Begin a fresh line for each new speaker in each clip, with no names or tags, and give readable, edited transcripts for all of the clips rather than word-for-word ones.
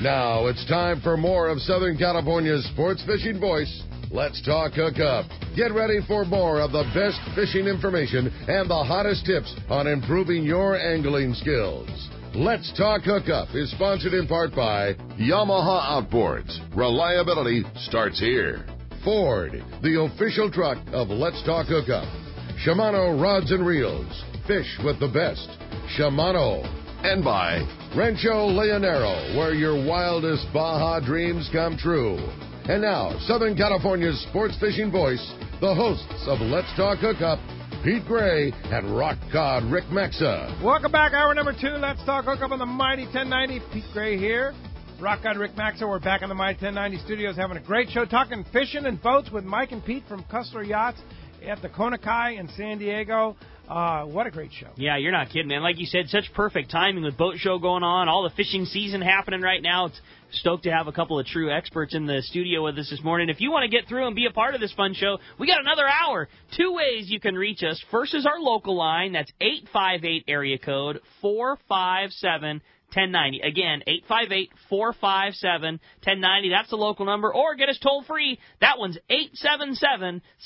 Now it's time for more of Southern California's sports fishing voice. Let's talk Hookup. Get ready for more of the best fishing information and the hottest tips on improving your angling skills. Let's Talk Hookup is sponsored in part by Yamaha Outboards. Reliability starts here. Ford, the official truck of Let's Talk Hookup. Shimano Rods and Reels. Fish with the best. Shimano. And by Rancho Leonero, where your wildest Baja dreams come true. And now, Southern California's sports fishing voice, the hosts of Let's Talk Hookup, Pete Gray and Rock God Rick Maxa.
Welcome back, hour number 2. Let's Talk Hookup on the Mighty 1090. Pete Gray here. Rock God Rick Maxa. We're back in the Mighty 1090 studios having a great show talking fishing and boats with Mike and Pete from Kusler Yachts at the Kona Kai in San Diego. What a great show.
Yeah, you're not kidding, man. Like you said, such perfect timing with boat show going on, all the fishing season happening right now. It's stoked to have a couple of true experts in the studio with us this morning. If you want to get through and be a part of this fun show, we got another hour. 2 ways you can reach us. First is our local line. That's 858 area code 457 1090. Again, 858-457-1090. That's the local number. Or get us toll free. That one's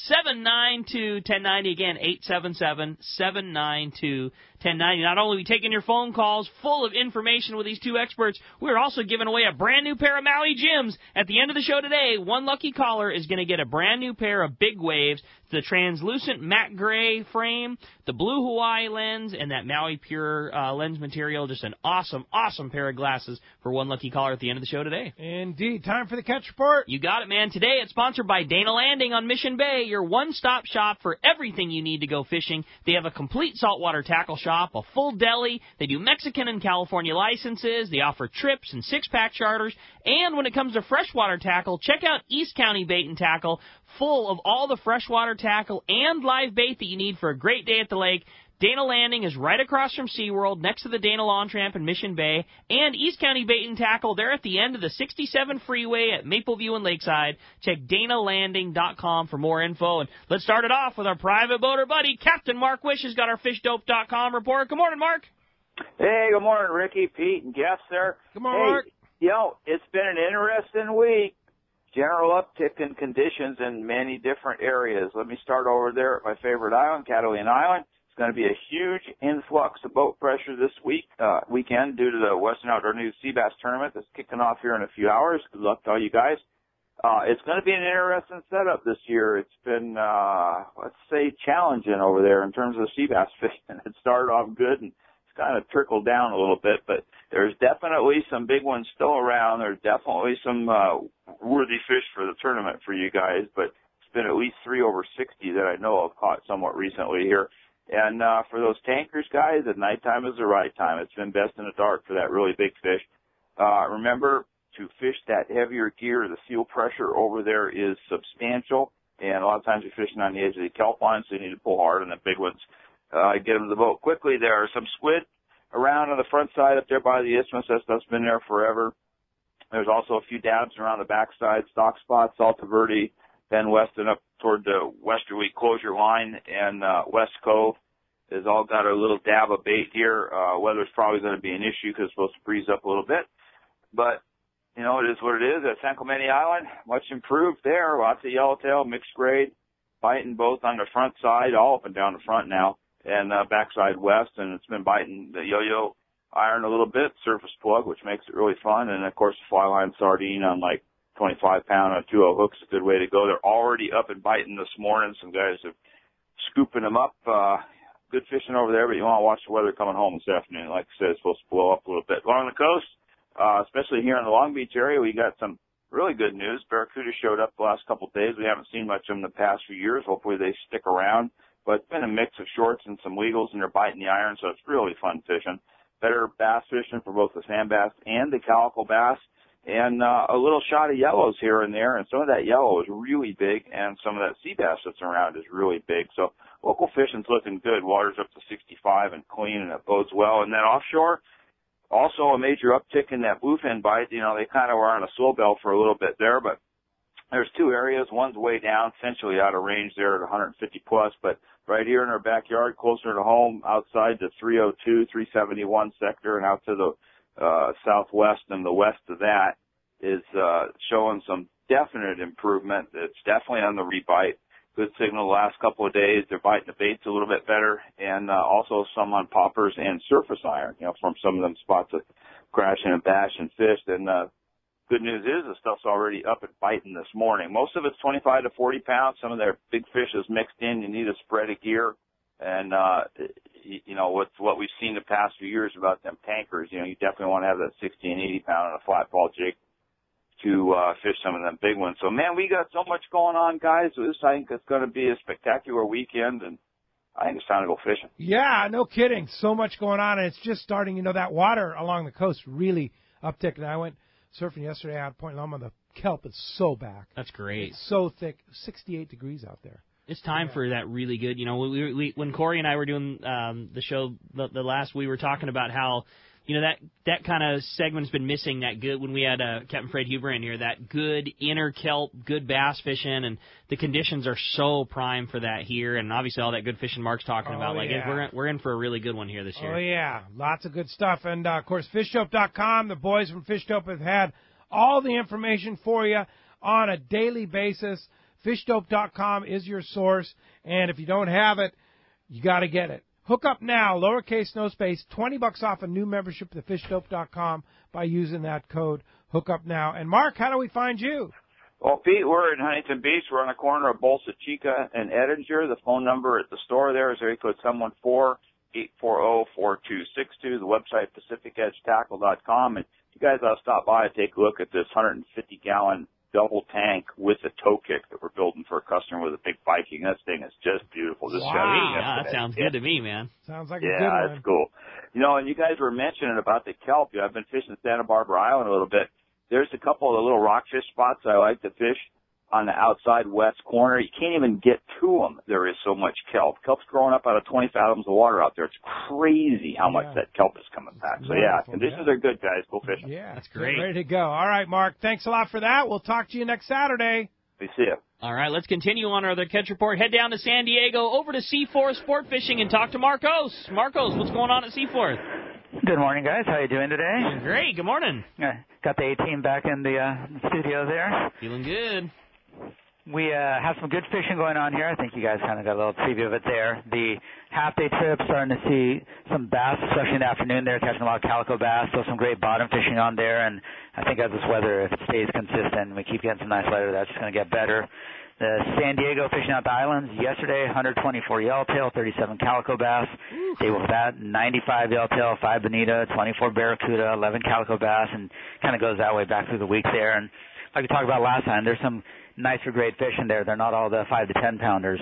877-792-1090. Again, 877-792-1090. Not only are we taking your phone calls full of information with these two experts, we're also giving away a brand new pair of Maui Gyms. At the end of the show today, one lucky caller is going to get a brand new pair of Big Waves, the translucent matte gray frame, the blue Hawaii lens, and that Maui Pure lens material. Just an awesome, awesome pair of glasses for one lucky caller at the end of the show today.
Indeed. Time for the Catch Report.
You got it, man. Today it's sponsored by Dana Landing on Mission Bay, your one-stop shop for everything you need to go fishing. They have a complete saltwater tackle shop, a full deli. They do Mexican and California licenses. They offer trips and six-pack charters. And when it comes to freshwater tackle, check out East County Bait and Tackle, full of all the freshwater tackle and live bait that you need for a great day at the lake. Dana Landing is right across from SeaWorld, next to the Dana Lawn Tramp in Mission Bay. And East County Bait and Tackle, they're at the end of the 67 freeway at Mapleview and Lakeside. Check DanaLanding.com for more info. And let's start it off with our private boater buddy, Captain Mark Wish, has got our FishDope.com report. Good morning, Mark.
Hey, good morning, Ricky, Pete, and guests there.
Good morning, Mark.
You know, it's been an interesting week. General uptick in conditions in many different areas. Let me start over there at my favorite island, Catalina Island. It's going to be a huge influx of boat pressure this weekend due to the Western Outdoor News Sea Bass Tournament that's kicking off here in a few hours. Good luck to all you guys. It's going to be an interesting setup this year. It's been, let's say, challenging over there in terms of sea bass fishing. It started off good and it's kind of trickled down a little bit, but there's definitely some big ones still around. There's definitely some worthy fish for the tournament for you guys, but it's been at least 3 over 60 that I know of caught somewhat recently here. And for those tankers, guys, at nighttime is the right time. It's been best in the dark for that really big fish. Remember, to fish that heavier gear, the seal pressure over there is substantial, and a lot of times you're fishing on the edge of the kelp line, so you need to pull hard on the big ones. Get them to the boat quickly. There are some squid around on the front side up there by the isthmus. That stuff's been there forever. There's also a few dabs around the backside, stock spots, Alta Verde, then west and up toward the westerly closure line, and West Cove has all got a little dab of bait here. Weather's probably going to be an issue because it's supposed to breeze up a little bit. But, you know, it is what it is. At San Clemente Island, much improved there. Lots of yellowtail, mixed grade, biting both on the front side, all up and down the front now, and backside west, and it's been biting the yo-yo iron a little bit, surface plug, which makes it really fun, and of course the fly line sardine on like 25-pound on 2-0 hooks is a good way to go. They're already up and biting this morning. Some guys are scooping them up. Good fishing over there, but you want to watch the weather coming home this afternoon. Like I said, it's supposed to blow up a little bit. Along the coast, especially here in the Long Beach area, we got some really good news. Barracuda showed up the last couple of days. We haven't seen much of them the past few years. Hopefully they stick around. But it's been a mix of shorts and some legals, and they're biting the iron, so it's really fun fishing. Better bass fishing for both the sand bass and the calico bass, and a little shot of yellows here and there, and some of that yellow is really big, and some of that sea bass that's around is really big. So local fishing's looking good. Water's up to 65 and clean, and it bodes well. And then offshore, also a major uptick in that bluefin bite. You know, they kind of were on a slow bell for a little bit there, but there's 2 areas. One's way down, essentially out of range there at 150 plus, but right here in our backyard, closer to home, outside the 302, 371 sector and out to the southwest and the west of that is showing some definite improvement. It's definitely on the rebite. Good signal the last couple of days. They're biting the baits a little bit better, and also some on poppers and surface iron, from some of them spots of crashing and bashing fish. And good news is the stuff's already up and biting this morning. Most of it's 25 to 40 pounds. Some of their big fish is mixed in. You need a spread of gear. And, with what we've seen the past few years about them tankers, you definitely want to have that 60 and 80 pound on a flat ball jig to fish some of them big ones. So, man, we got so much going on, guys. I think it's going to be a spectacular weekend, and I think it's time to go fishing.
Yeah, no kidding. So much going on, and it's just starting. That water along the coast really uptick. And I went surfing yesterday out at Point Loma. The kelp is so back.
That's great.
It's so thick. 68 degrees out there.
It's time for that really good. When Corey and I were doing the show the last, we were talking about how, that kind of segment's been missing. That good when we had Captain Fred Huber in here. That good inner kelp, good bass fishing, and the conditions are so prime for that here. And obviously all that good fishing Mark's talking about. We're in for a really good one here this year.
Oh yeah, lots of good stuff. And of course, fishdope.com. The boys from Fishdope have had all the information for you on a daily basis. Fishdope.com is your source, and if you don't have it, you got to get it. Hook up now, lowercase no space, $20 off a new membership to fishdope.com by using that code Hookup Now. And Mark, how do we find you?
Well, Pete, we're in Huntington Beach. We're on the corner of Bolsa Chica and Edinger. The phone number at the store there is area code 714-840-4262. The website, PacificEdgeTackle.com. And you guys ought to stop by and take a look at this 150-gallon double tank with a toe kick that we're building for a customer with a big Viking. That thing is just beautiful.
Wow, that sounds good to me, man.
Sounds like a good one.
Yeah, that's cool. And you guys were mentioning about the kelp. I've been fishing Santa Barbara Island a little bit. There's a couple of the little rockfish spots I like to fish on the outside west corner. You can't even get to them. There is so much kelp. Kelp's growing up out of 20 fathoms of water out there. It's crazy how much that kelp is coming back. So, conditions are good, guys. Go fishing.
Yeah,
that's great.
Ready to go. All right, Mark, thanks a lot for that. We'll talk to you next Saturday.
We see you.
All right, let's continue on our other catch report. Head down to San Diego, over to Seaforth Sport Fishing, and talk to Marcos. Marcos, what's going on at Seaforth?
Good morning, guys. How you doing today?
Doing great. Good morning.
Got the A-team back in the studio there.
Feeling good.
We have some good fishing going on here. I think you guys kind of got a little preview of it there. The half-day trip, starting to see some bass, especially in the afternoon there, catching a lot of calico bass. So some great bottom fishing on there. And I think as this weather, if it stays consistent, we keep getting some nice weather, that's just going to get better. The San Diego fishing out the islands yesterday, 124 yellowtail, 37 calico bass. Day with that, 95 yellowtail, 5 bonita, 24 barracuda, 11 calico bass, and kind of goes that way back through the week there. And like we talked about last time, there's some nicer grade fish in there. They're not all the 5 to 10 pounders.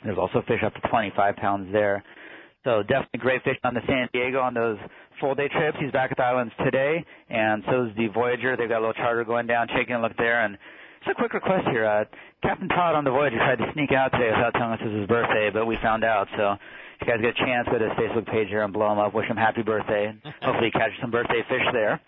There's also fish up to 25 pounds there. So definitely great fish on the San Diego on those full day trips. He's back at the islands today, and so is the Voyager. They've got a little charter going down, taking a look there. And just a quick request here. Captain Todd on the Voyager tried to sneak out today without telling us it was his birthday, but we found out. So if you guys get a chance, go to his Facebook page here and blow him up. Wish him happy birthday. Hopefully catch some birthday fish there.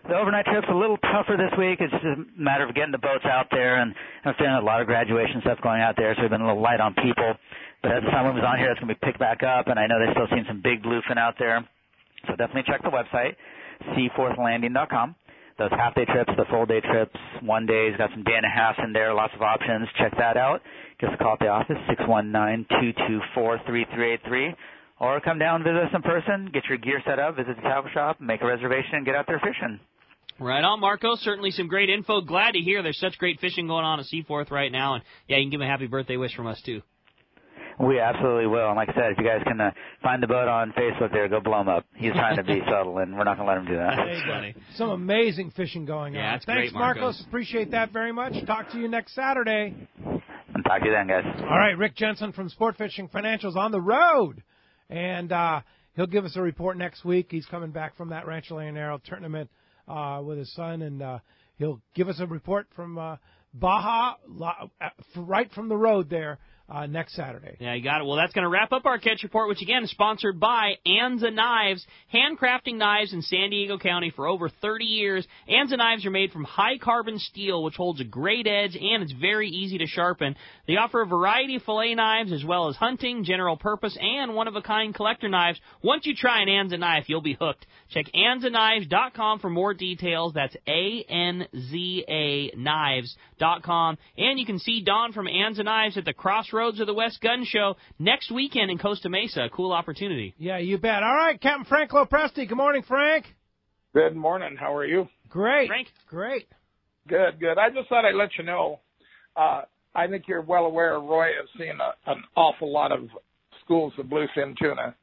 The overnight trip's a little tougher this week. It's just a matter of getting the boats out there, and I'm feeling a lot of graduation stuff going out there, so we've been a little light on people. But as the sun was on here, it's going to be picked back up, and I know they're still seeing some big bluefin out there. So definitely check the website, seaforthlanding.com. Those half-day trips, the full-day trips, one day, he's got some day and a half in there, lots of options. Check that out. Give us a call at the office, 619-224-3383. Or come down and visit us in person, get your gear set up, visit the tackle shop, make a reservation, and get out there fishing.
Right on, Marco. Certainly some great info. Glad to hear there's such great fishing going on at Seaforth right now. And, yeah, you can give him a happy birthday wish from us, too.
We absolutely will. And like I said, if you guys can find the boat on Facebook there, go blow him up. He's trying to be subtle, and we're not going to let him do that.
That's funny.
Some amazing fishing going on.
Yeah, that's
Thanks,
great, Marcos.
Appreciate that very much. Talk to you next Saturday.
And talk to you then, guys.
All right, Rick Jensen from Sport Fishing Financials on the road. And he'll give us a report next week. He's coming back from that Rancho Leonero tournament with his son, and he'll give us a report from Baja, right from the road there next Saturday.
Yeah, you got it. Well, that's going to wrap up our Catch Report, which, again, is sponsored by Anza Knives, handcrafting knives in San Diego County for over 30 years. Anza Knives are made from high-carbon steel, which holds a great edge, and it's very easy to sharpen. They offer a variety of fillet knives, as well as hunting, general purpose, and one-of-a-kind collector knives. Once you try an Anza knife, you'll be hooked. Check AnzaKnives.com for more details. That's ANZA Knives.com. And you can see Don from Anza Knives at the Crossroads of the West Gun Show next weekend in Costa Mesa. A cool opportunity.
Yeah, you bet. All right, Captain Frank Lopresti. Good morning, Frank.
Good morning. How are you?
Great.
Frank?
Great.
Good, good. I just thought I'd let you know, I think you're well aware Roy has seen an awful lot of schools of bluefin tuna,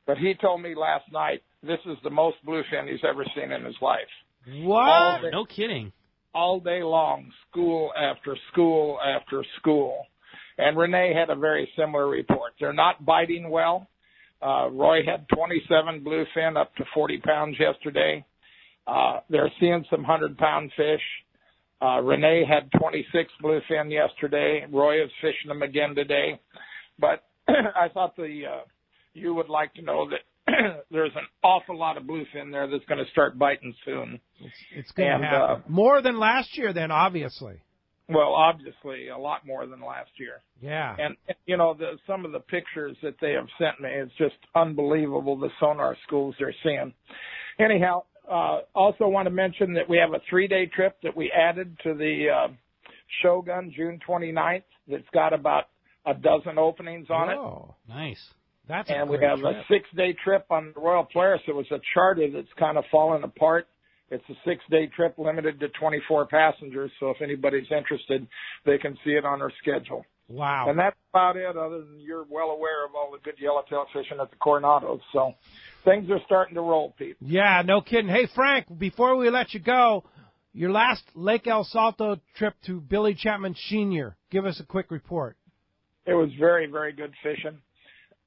but he told me last night this is the most bluefin he's ever seen in his life.
What?
No kidding.
All day long, school after school after school. And Renee had a very similar report. They're not biting well. Roy had 27 bluefin up to 40 pounds yesterday. They're seeing some 100-pound fish. Renee had 26 bluefin yesterday. Roy is fishing them again today. But I thought you would like to know that there's an awful lot of bluefin there that's going to start biting soon.
It's going to happen. More than last year, then, obviously.
Well, obviously, a lot more than last year.
Yeah.
And you know, some of the pictures that they have sent me, it's just unbelievable, the sonar schools they're seeing. Anyhow, also want to mention that we have a 3-day trip that we added to the Shogun June 29th that's got about a dozen openings on it.
Oh,
nice.
That's
and
a great
we have
trip.
a 6-day trip on the Royal Polaris. It was a charter that's kind of fallen apart. It's a 6-day trip limited to 24 passengers, so if anybody's interested, they can see it on our schedule.
Wow.
And that's about it, other than you're well aware of all the good yellowtail fishing at the Coronados. So things are starting to roll, Pete.
Yeah, no kidding. Hey, Frank, before we let you go, your last Lake El Salto trip to Billy Chapman Sr., give us a quick report.
It was very, very good fishing.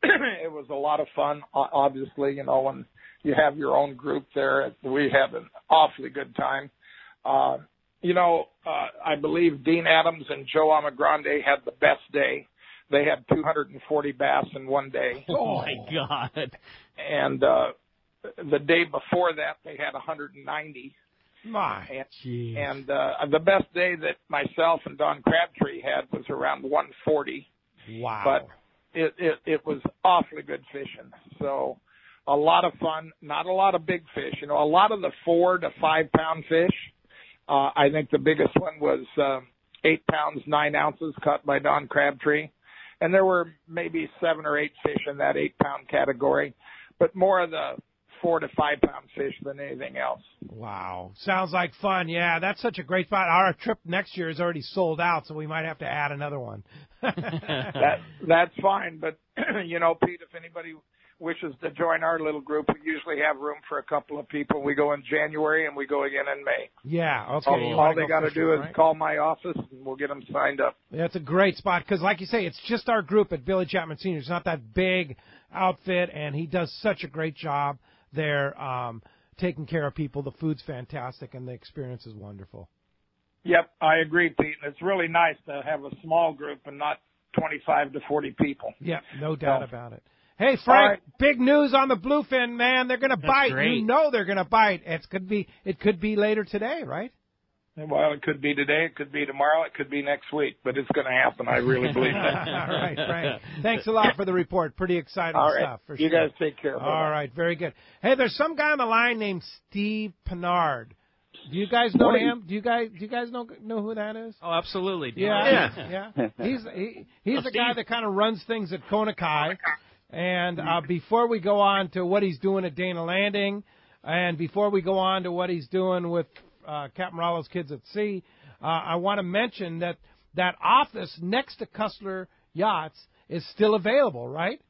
It was a lot of fun, obviously, you know, when you have your own group there. We had an awfully good time. You know, I believe Dean Adams and Joe Amagrande had the best day. They had 240 bass in one day.
Oh, my God.
And the day before that, they had 190.
My, jeez.
And the best day that myself and Don Crabtree had was around 140.
Wow.
But it was awfully good fishing. So a lot of fun, not a lot of big fish. You know, a lot of the 4 to 5 pound fish. I think the biggest one was 8 pounds, 9 ounces caught by Don Crabtree. And there were maybe 7 or 8 fish in that 8 pound category, but more of the 4 to 5 pound fish than anything else.
Wow. Sounds like fun. Yeah, that's such a great spot. Our trip next year is already sold out, so we might have to add another one.
That's fine. But, you know, Pete, if anybody wishes to join our little group, we usually have room for a couple of people. We go in January and we go again in May.
Yeah, okay.
All they got to do is call my office and we'll get them signed up.
Yeah, it's a great spot because, like you say, it's just our group at Billy Chapman Sr. It's not that big outfit, and he does such a great job there taking care of people. The food's fantastic, and the experience is wonderful.
Yep, I agree, Pete. It's really nice to have a small group and not 25 to 40 people.
Yeah, no doubt about it. Hey, Frank, big news on the bluefin, man. They're going to bite.
Great.
You know they're going to bite. It could be later today, right?
Well, it could be today, it could be tomorrow, it could be next week, but it's going to happen. I really believe that.
All right, Frank. Thanks a lot for the report. Pretty exciting stuff. For
you
sure.
guys take care.
All right, very good. Hey, there's some guy on the line named Steve Pinard. Do you guys know him? Do you guys know who that is?
Oh, absolutely.
Yeah. He's the guy that kind of runs things at Konakai. And before we go on to what he's doing at Dana Landing, and before we go on to what he's doing with Captain Rollo's Kids at Sea, I want to mention that office next to Kusler Yachts is still available, right?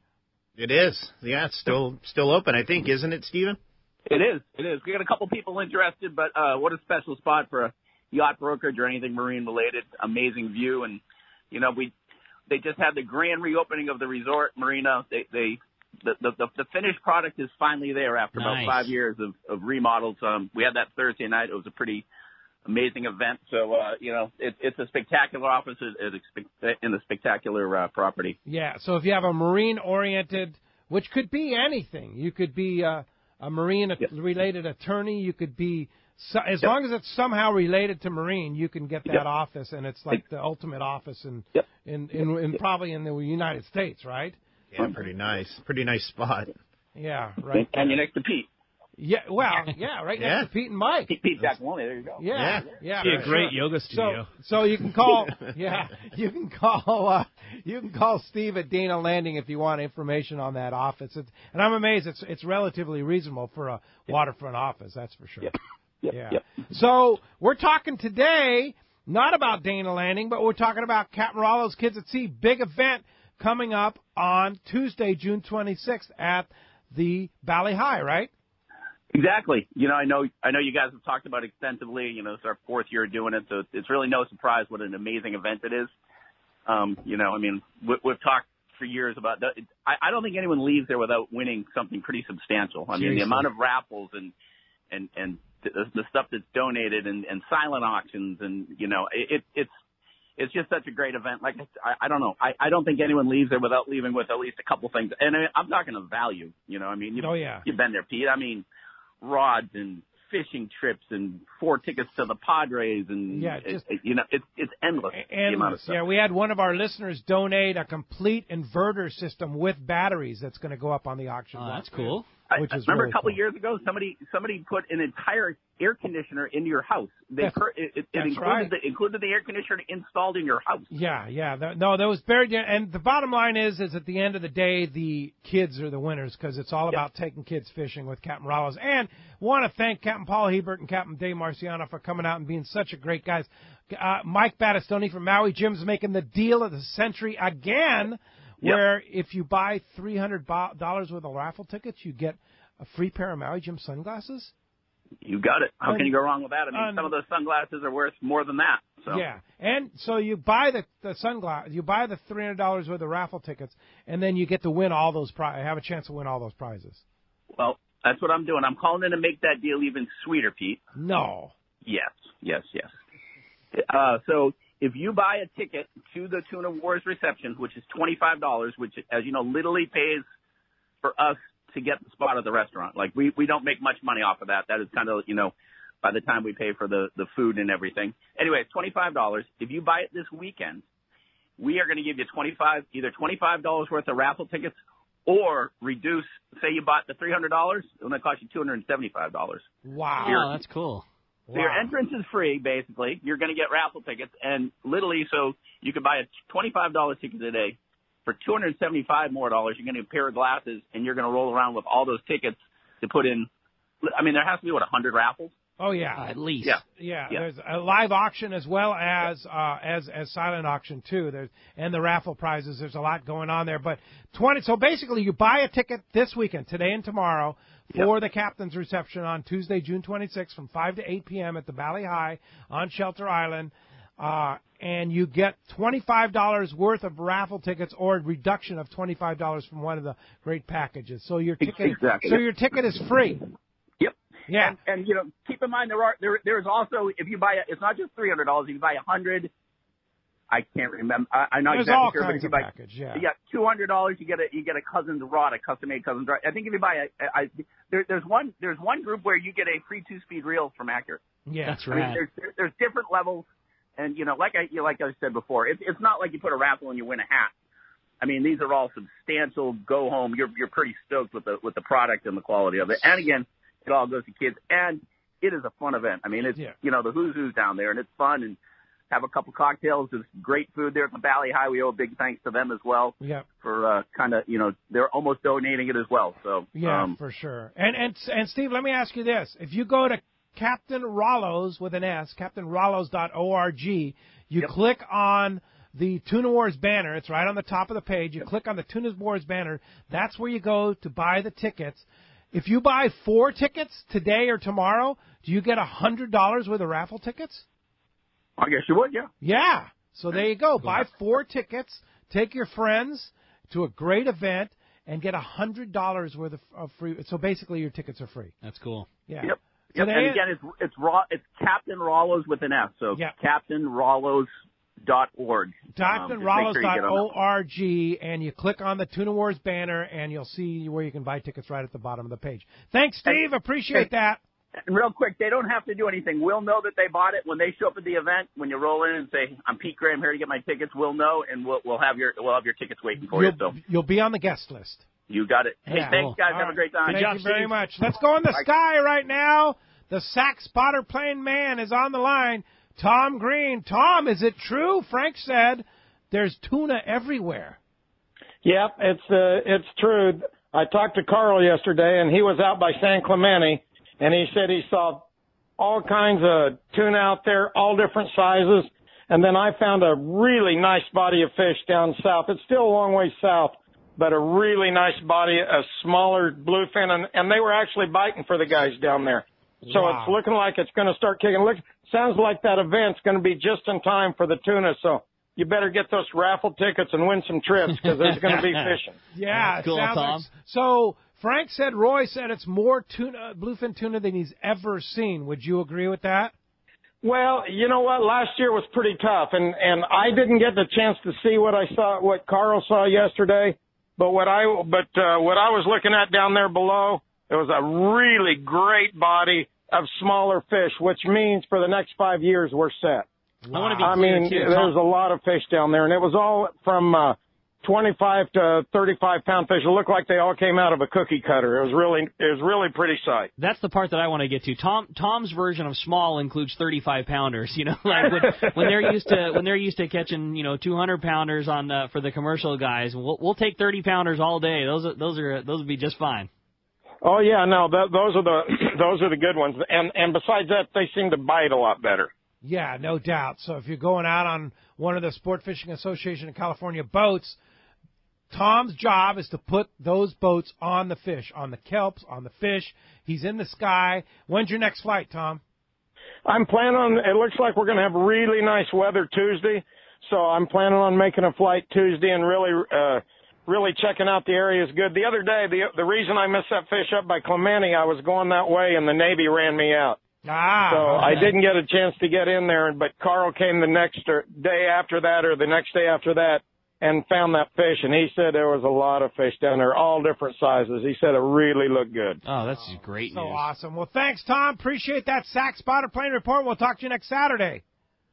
It is. Yeah, it's still open, I think, isn't it, Stephen?
It is. We got a couple people interested, but what a special spot for a yacht brokerage or anything marine related. Amazing view, and you know they just had the grand reopening of the resort marina. The finished product is finally there after about 5 years of remodels. We had that Thursday night. It was a pretty amazing event. So, it's a spectacular office in a spectacular property.
Yeah, so if you have a marine-oriented, which could be anything. You could be a marine-related attorney. You could be, as long as it's somehow related to marine, you can get that office, and it's like the ultimate office in probably in the United States, right?
Yeah, pretty nice. Pretty nice spot.
Yeah, right.
And you're next to Pete.
Yeah, well, yeah, right next to Pete and Mike.
Pete Giacalone, there you go.
Yeah.
Be a great yoga studio.
So you can call, you can call Steve at Dana Landing if you want information on that office. And I'm amazed it's relatively reasonable for a waterfront office. That's for sure.
Yep.
So we're talking today not about Dana Landing, but we're talking about Captain Rollo's Kids at Sea big event coming up on Tuesday, June 26th at the Valley High, right?
Exactly. I know you guys have talked about it extensively. It's our 4th year doing it, so it's really no surprise what an amazing event it is. We've talked for years about that. I don't think anyone leaves there without winning something pretty substantial. The amount of raffles and the stuff that's donated and silent auctions and, it's just such a great event. Like, I don't know. I don't think anyone leaves there without leaving with at least a couple things. And I'm talking of value, You've been there, Pete. Rods and fishing trips and 4 tickets to the Padres and it's endless. The amount of stuff.
Yeah, we had one of our listeners donate a complete inverter system with batteries that's going to go up on the auction block.
That's cool.
I remember
really
a couple
cool.
years ago, somebody put an entire air conditioner into your house. It included the air conditioner installed in your house.
Yeah. That was very. And the bottom line is at the end of the day, the kids are the winners because it's all about taking kids fishing with Captain Rollo's. And want to thank Captain Paul Hebert and Captain Dave Marciano for coming out and being such a great guys. Mike Battistoni from Maui Jim's making the deal of the century again. Where if you buy $300 worth of raffle tickets, you get a free pair of Maui Jim sunglasses.
You got it. How can you go wrong with that? Some of those sunglasses are worth more than that. So.
Yeah, and so you buy the sunglasses, you buy the $300 worth of raffle tickets, and then you get to win all those have a chance to win all those prizes.
Well, that's what I'm doing. I'm calling in to make that deal even sweeter, Pete.
No.
Yes. So if you buy a ticket to the Tuna Wars reception, which is $25, which, as you know, literally pays for us to get the spot at the restaurant. Like, we don't make much money off of that. That is kind of, by the time we pay for the food and everything. Anyway, it's $25. If you buy it this weekend, we are going to give you either $25 worth of raffle tickets or reduce, say you bought the $300, it's going to cost you $275.
Wow.
That's cool.
So your entrance is free, basically. You're going to get raffle tickets, and literally, so you could buy a $25 ticket today. For $275 more, you're going to get a pair of glasses, and you're going to roll around with all those tickets to put in. There has to be, 100 raffles?
Oh, yeah.
At least.
Yeah. There's a live auction as well as silent auction, too. And the raffle prizes. There's a lot going on there. But so basically, you buy a ticket this weekend, today and tomorrow, for the captain's reception on Tuesday, June 26th from 5 to 8 p.m. at the Valley High on Shelter Island. And you get $25 worth of raffle tickets or a reduction of $25 from one of the great packages. So your ticket, your ticket is free.
Yep.
Yeah.
And keep in mind there's also, if you buy it's not just $300. If you buy 100, I can't remember. I'm not
There's
exactly
all
sure, but if
kinds
you
of
buy
package. Yeah.
$200, you get a cousin's rod, a custom made cousin's rod. I think if you buy there's one group where you get a free 2-speed reel from Accurate.
Yeah,
that's right.
There's different levels. And, like I said before, it's not like you put a raffle and you win a hat. These are all substantial go home. You're pretty stoked with the product and the quality of it. And again, it all goes to kids. And it is a fun event. It's, the who's who's down there, and it's fun. And have a couple cocktails. There's great food there at the Valley High. We owe a big thanks to them as well.
Yeah.
For they're almost donating it as well. So
for sure. And Steve, let me ask you this: if you go to Captain Rollo's with an S, CaptainRollos.org. You click on the Tuna Wars banner. It's right on the top of the page. You click on the Tuna Wars banner. That's where you go to buy the tickets. If you buy 4 tickets today or tomorrow, do you get $100 worth of raffle tickets?
I guess you would, yeah.
Yeah. So there you go. Buy 4 tickets. Take your friends to a great event and get $100 worth of free. So basically, your tickets are free.
That's cool.
Yeah.
Yep. Yep,
Today,
and again, it's Captain Rollos with an S, so CaptainRollos.org.
DrRollos.org, and you click on the Tuna Wars banner, and you'll see where you can buy tickets right at the bottom of the page. Thanks, Steve. Appreciate that.
And real quick, they don't have to do anything. We'll know that they bought it when they show up at the event. When you roll in and say, "I'm Pete Gray, I'm here to get my tickets," we'll know, and we'll have your tickets waiting for you. So
you'll be on the guest list.
You got it. Hey, thanks, guys. Have a great time.
Thank you very much. Let's go in the sky right now. The sack spotter plane man is on the line. Tom Green. Tom, is it true? Frank said there's tuna everywhere.
Yep, it's true. I talked to Carl yesterday, and he was out by San Clemente, and he said he saw all kinds of tuna out there, all different sizes. And then I found a really nice body of fish down south. It's still a long way south, but a really nice body, a smaller bluefin, and they were actually biting for the guys down there. So It's looking like it's going to start kicking. Look, sounds like that event's going to be just in time for the tuna. So you better get those raffle tickets and win some trips because there's going to be fishing.
Yeah,
that's cool,
Tom. Like, so Frank said, Roy said it's more tuna, bluefin tuna than he's ever seen. Would you agree with that?
Well, you know what? Last year was pretty tough, and I didn't get the chance to see what Carl saw yesterday. But what I was looking at down there below, it was a really great body of smaller fish, which means for the next 5 years we're set.
Wow. I mean,
there's a lot of fish down there, and it was all from 25 to 35-pound fish. It looked like they all came out of a cookie cutter. It was really pretty sight.
That's the part that I want to get to. Tom's version of small includes 35-pounders. You know, like when they're used to catching 200-pounders on for the commercial guys. We'll take 30-pounders all day. Those would be just fine.
Oh yeah, no, those are the good ones. And besides that, they seem to bite a lot better.
Yeah, no doubt. So if you're going out on one of the Sport Fishing Association of California boats, Tom's job is to put those boats on the fish, on the kelps, on the fish. He's in the sky. When's your next flight, Tom?
I'm planning on, it looks like we're going to have really nice weather Tuesday, so I'm planning on making a flight Tuesday and really checking out the area is good. The other day, the reason I missed that fish up by Clemente, I was going that way and the Navy ran me out. So I didn't get a chance to get in there, but Carl came the next day after that or the next day after that and found that fish, and he said there was a lot of fish down there, all different sizes. He said it really looked good.
Oh, that's great news.
So awesome. Well, thanks, Tom. Appreciate that sack spotter plane report. We'll talk to you next Saturday.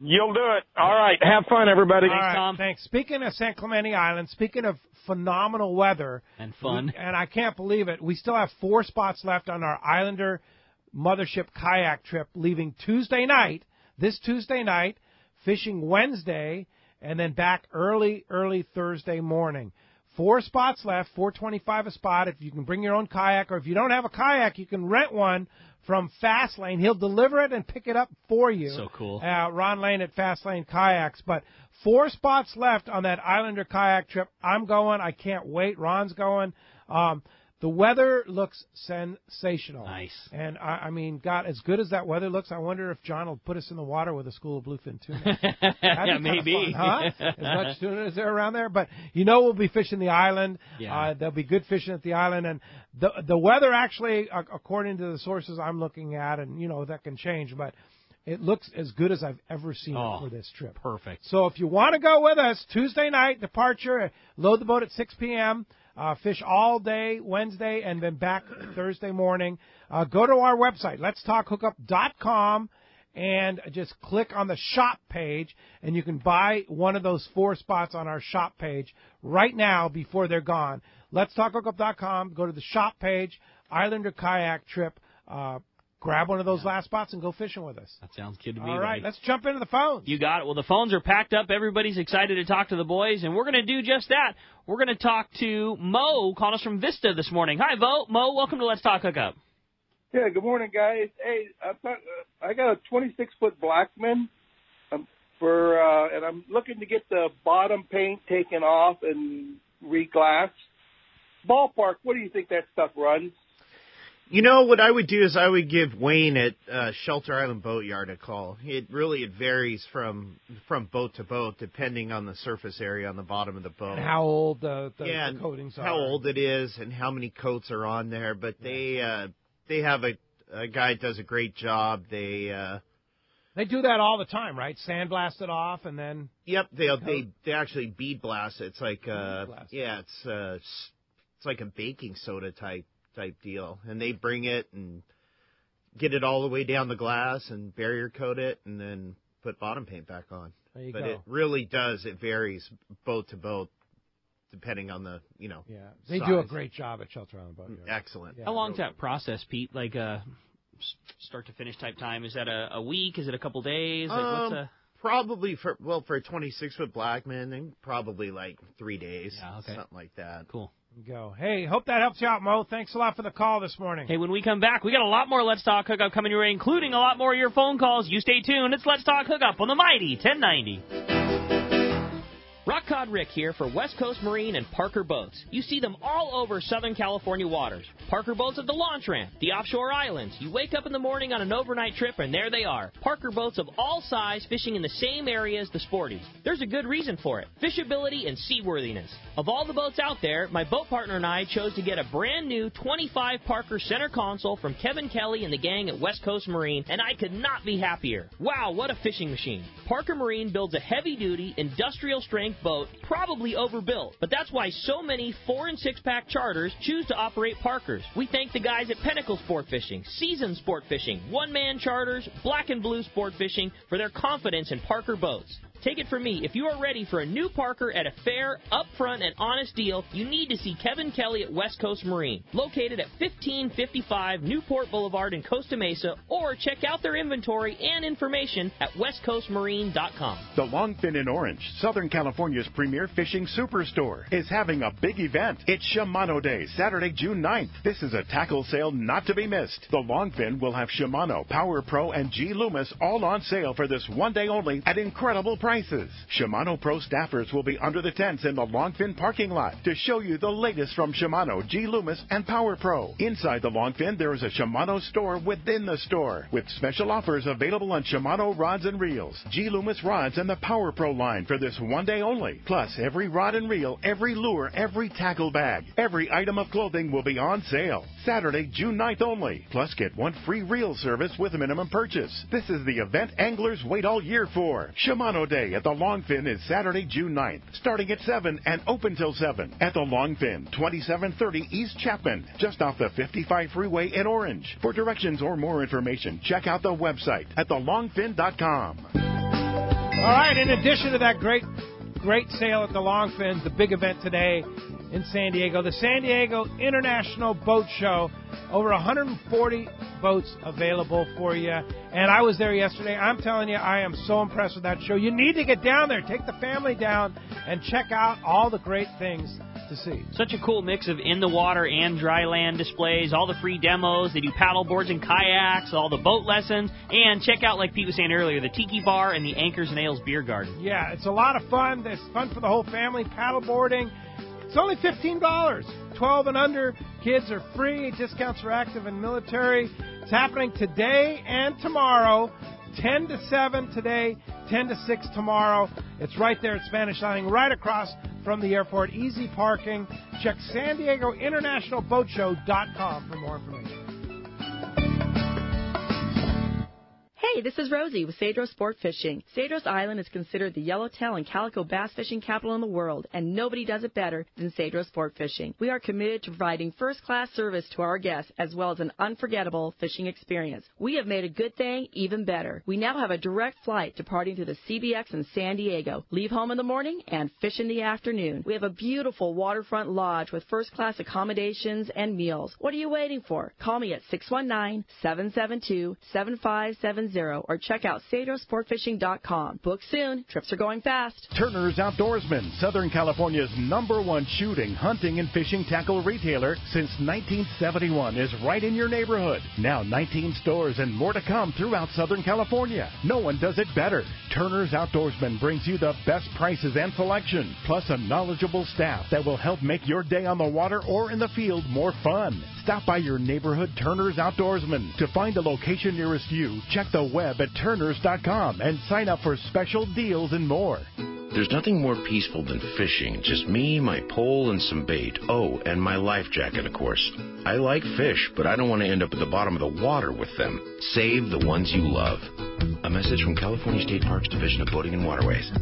You'll do it. All right. Have fun, everybody.
Thanks, Tom.
Thanks. Speaking of San Clemente Island, speaking of phenomenal weather.
And fun.
And I can't believe it. We still have 4 spots left on our Islander Mothership kayak trip leaving this Tuesday night, fishing Wednesday, and then back early Thursday morning. 4 spots left, $4.25 a spot. If you can bring your own kayak, or if you don't have a kayak, you can rent one from Fastlane. He'll deliver it and pick it up for you.
So cool.
Ron Lane at Fastlane Kayaks. But 4 spots left on that Islander kayak trip. I'm going. I can't wait. Ron's going. The weather looks sensational.
Nice.
And, I mean, God, as good as that weather looks, I wonder if John will put us in the water with a school of bluefin tuna.
Yeah, maybe.
Fun, huh? As much tuna as there around there. But, we'll be fishing the island.
Yeah.
There'll be good fishing at the island. And the weather actually, according to the sources I'm looking at, and, that can change, but it looks as good as I've ever seen it for this trip.
Perfect.
So if you want to go with us, Tuesday night, departure, load the boat at 6 p.m., fish all day Wednesday and then back Thursday morning. Go to our website, letstalkhookup.com, and just click on the shop page, and you can buy one of those 4 spots on our shop page right now before they're gone. Letstalkhookup.com, go to the shop page, Islander kayak trip, grab one of those last spots and go fishing with us.
That sounds good to me.
All right,
buddy.
let's jump into the phones.
You got it. Well, the phones are packed up. Everybody's excited to talk to the boys, and we're going to do just that. We're going to talk to Mo, calling us from Vista this morning. Hi, Mo. Welcome to Let's Talk Hookup.
Yeah, good morning, guys. Hey, I got a 26-foot Blackman and I'm looking to get the bottom paint taken off and re-glassed. Ballpark, what do you think that stuff runs?
What I would do is I would give Wayne at Shelter Island Boatyard a call. It varies from boat to boat depending on the surface area on the bottom of the boat.
And how old the coatings are.
How old it is and how many coats are on there. But they have A guy does a great job. They
do that all the time, right? Sandblast it off and then.
Yep, they actually bead blast it. It's like it's like a baking soda type deal, and they bring it and get it all the way down the glass and barrier coat it, and then put bottom paint back on.
There you
but
go.
It really does. It varies boat to boat, depending on the
they
size.
do a great job at Shelter Island Boat Yard.
Excellent.
Yeah. How long's that process, Pete? Like start to finish type time? Is that a week? Is it a couple days? Like
Probably for a 26-foot Blackman, and probably like 3 days.
Yeah, okay.
Something like that.
Cool.
Go. Hey, hope that helps you out, Mo. Thanks a lot for the call this morning.
Hey, when we come back, we got a lot more Let's Talk Hookup coming your way, including a lot more of your phone calls. You stay tuned. It's Let's Talk Hookup on the Mighty 1090. Rock Cod Rick here for West Coast Marine and Parker Boats. You see them all over Southern California waters. Parker Boats at the launch ramp, the offshore islands. You wake up in the morning on an overnight trip, and there they are. Parker Boats of all size fishing in the same area as the sporties. There's a good reason for it: fishability and seaworthiness. Of all the boats out there, my boat partner and I chose to get a brand new 25 Parker center console from Kevin Kelly and the gang at West Coast Marine, and I could not be happier. Wow, what a fishing machine. Parker Marine builds a heavy-duty, industrial-strength boat, probably overbuilt, but that's why so many 4- and 6-pack charters choose to operate Parkers. We thank the guys at Pinnacle Sport Fishing, Season Sport Fishing, One-Man Charters, Black and Blue Sport Fishing for their confidence in Parker boats. Take it from me, if you are ready for a new Parker at a fair, upfront, and honest deal, you need to see Kevin Kelly at West Coast Marine, located at 1555 Newport Boulevard in Costa Mesa, or check out their inventory and information at westcoastmarine.com.
The Longfin in Orange, Southern California's premier fishing superstore, is having a big event. It's Shimano Day, Saturday, June 9th. This is a tackle sale not to be missed. The Longfin will have Shimano, Power Pro, and G Loomis all on sale for this one day only at incredible prices. Shimano Pro staffers will be under the tents in the Longfin parking lot to show you the latest from Shimano, G Loomis, and Power Pro. Inside the Longfin, there is a Shimano store within the store with special offers available on Shimano rods and reels, G Loomis rods, and the Power Pro line for this one day only. Plus, every rod and reel, every lure, every tackle bag, every item of clothing will be on sale. Saturday, June 9th only. Plus, get one free reel service with a minimum purchase. This is the event anglers wait all year for. Shimano Day at the Longfin is Saturday, June 9th, starting at 7 and open till 7 at the Longfin, 2730 East Chapman, just off the 55 freeway in Orange. For directions or more information, check out the website at thelongfin.com.
All right, in addition to that great sale at the Longfin, the big event today in San Diego, the San Diego International Boat Show. Over 140 boats available for you. And I was there yesterday. I'm telling you, I am so impressed with that show. You need to get down there. Take the family down and check out all the great things to see.
Such a cool mix of in-the-water and dry land displays, all the free demos. They do paddle boards and kayaks, all the boat lessons, and check out, like Pete was saying earlier, the Tiki Bar and the Anchors and Ales Beer Garden.
Yeah, it's a lot of fun. It's fun for the whole family. Paddle boarding. It's only $15. 12 and under kids are free. Discounts for active and military. It's happening today and tomorrow. 10 to 7 today, 10 to 6 tomorrow. It's right there at Spanish Landing, right across from the airport. Easy parking. Check San Diego International Boat Show.com for more information.
Hey, this is Rosie with Cedros Sport Fishing. Cedros Island is considered the yellowtail and calico bass fishing capital in the world, and nobody does it better than Cedros Sport Fishing. We are committed to providing first-class service to our guests, as well as an unforgettable fishing experience. We have made a good thing even better. We now have a direct flight departing to the CBX in San Diego. Leave home in the morning and fish in the afternoon. We have a beautiful waterfront lodge with first-class accommodations and meals. What are you waiting for? Call me at 619-772-7570 or check out CedrosSportFishing.com. Book soon. Trips are going fast.
Turner's Outdoorsman, Southern California's #1 shooting, hunting, and fishing tackle retailer since 1971, is right in your neighborhood. Now 19 stores and more to come throughout Southern California. No one does it better. Turner's Outdoorsman brings you the best prices and selection, plus a knowledgeable staff that will help make your day on the water or in the field more fun. Stop by your neighborhood Turner's Outdoorsman. To find a location nearest you, check the web at turners.com and sign up for special deals and more.
There's nothing more peaceful than fishing. Just me, my pole, and some bait. Oh, and my life jacket, of course. I like fish, but I don't want to end up at the bottom of the water with them. Save the ones you love. A message from California State Parks Division of Boating and Waterways.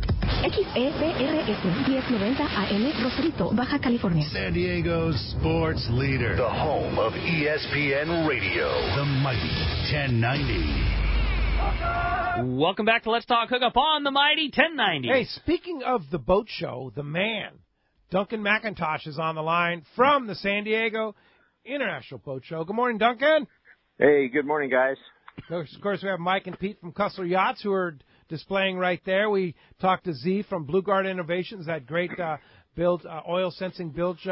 XEPRS 1090 AM Rosarito, Baja California.
San Diego's sports leader. The home of ESPN Radio. The mighty 1090.
Welcome back to Let's Talk Hookup on the mighty 1090.
Hey, speaking of the boat show, the man, Duncan McIntosh, is on the line from the San Diego International Boat Show. Good morning, Duncan.
Hey, good morning, guys.
Of course, we have Mike and Pete from Kusler Yachts who are displaying right there. We talked to Z from Blue Guard Innovations, that great oil sensing bilge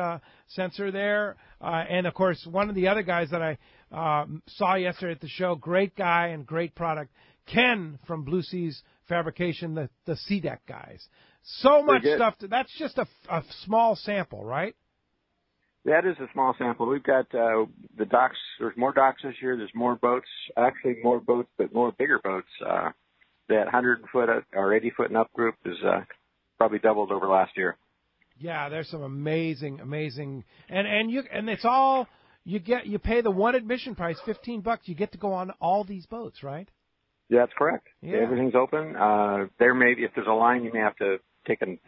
sensor there. And, of course, one of the other guys that I saw yesterday at the show, great guy and great product, Ken from Blue Seas Fabrication, the C-Deck guys. So much stuff. That's just a small sample, right?
That is a small sample. We've got the docks. There's more docks this year. There's more boats. Actually, more boats, but more bigger boats. That 100-foot or 80-foot and up group is probably doubled over last year.
Yeah, there's some amazing, and it's all you pay the one admission price, $15. You get to go on all these boats, right?
That's correct.
Yeah.
Everything's open. There may be, if there's a line, you may have to take a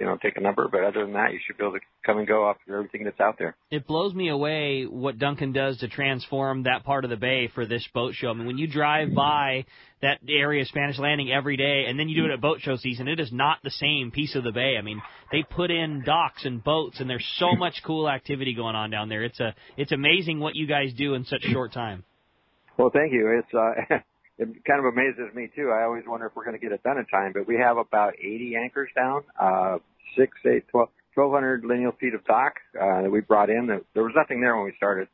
number, but other than that, you should be able to come and go off of everything that's out there.
It blows me away what Duncan does to transform that part of the bay for this boat show. I mean, when you drive by that area of Spanish Landing every day, and then you do it at boat show season, it is not the same piece of the bay. I mean, they put in docks and boats, and there's so much cool activity going on down there. It's amazing what you guys do in such short time.
Well, thank you. It kind of amazes me, too. I always wonder if we're going to get it done in time, but we have about 80 anchors down, 1,200 lineal feet of dock that we brought in. There was nothing there when we started.